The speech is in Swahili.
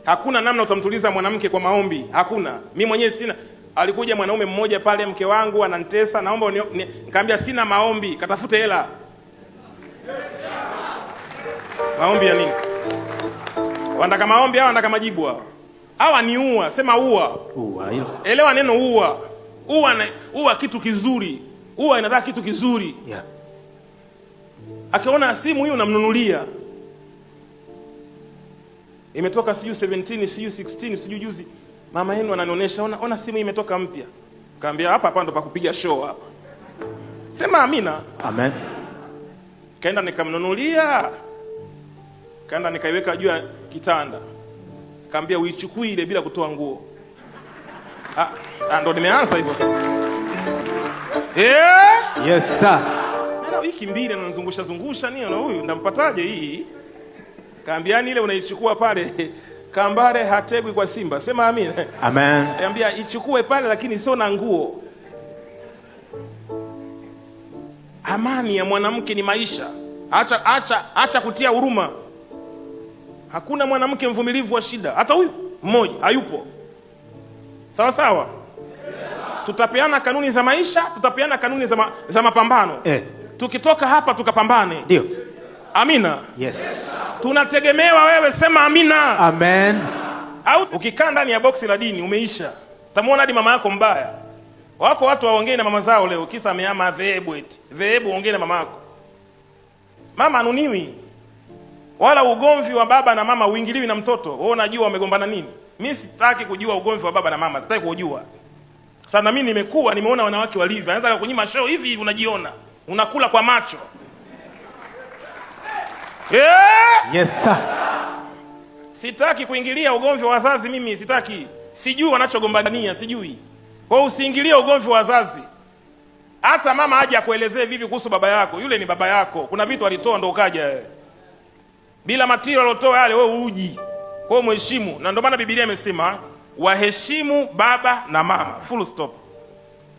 Hakuna namna utamtuliza mwanamke kwa maombi, hakuna. Mimi mwenyewe sina. Alikuja mwanaume mmoja pale, mke wangu ananitesa, naomba nikamwambia sina maombi, katafute hela. Maombi ya nini? Wanataka maombi au wanataka majibu hao? Hawa ni ua, sema ua. Ua hiyo. Elewa neno ua. Ua kitu kizuri. Ua inataka kitu kizuri. Yeah. Akiona simu hii unamnunulia. Imetoka siyo 17, siyo 16, siyo juzi. Mama yenu ananionyesha, ona simu hii imetoka mpya. Kaambia hapa ndo pa kupiga show hapa. Sema amina. Amen. Kaenda nikamnunulia. Kaenda nikaiweka juu ya kitanda. Kaambia uichukui ile bila kutoa nguo. Ndo nimeanza hivyo sasa. Yes sir. Mara wiki mbili ananizungusha nini na huyu ndampataje hii? Kaambiani ile unaichukua pale kambare hategwi kwa simba. Sema amina. Amen. Kaambia ichukue pale lakini sio na nguo. Amani ya mwanamke ni maisha. Acha kutia huruma. Hakuna mwanamke mvumilivu wa shida. Hata huyu mmoja hayupo. Sawa sawa. Tutapeana kanuni za maisha, tutapeana kanuni za mapambano. Tukitoka hapa tukapambane. Ndio. Amina. Yes. Tunategemewa wewe, sema amina. Amen. Au ukikaa ndani ya boksi la dini umeisha. Utamuona hadi mama yako mbaya. Wako watu waongee na mama zao leo kisa ameama dhehebu eti. Dhehebu ongee na mama yako. Mama anuniwi. Wala ugomvi wa baba na mama uingiliwi na mtoto. Wewe unajua wamegombana nini? Mimi sitaki kujua ugomvi wa baba na mama, sitaki kujua. Sasa mimi nimeona wanawake walivyo. Anaanza kunyima show hivi unajiona. Unakula kwa macho. Yes sir. Sitaki kuingilia ugomvi wa wazazi mimi, sitaki. Sijui wanachogombania, sijui. Kwa hiyo usiingilie ugomvi wa wazazi. Hata mama aje akuelezee vipi kuhusu baba yako, yule ni baba yako. Kuna vitu alitoa ndo ukaja wewe. Bila matiro alotoa yale wewe uji. Kwa hiyo mheshimu. Na ndio maana Biblia imesema waheshimu baba na mama. Full stop.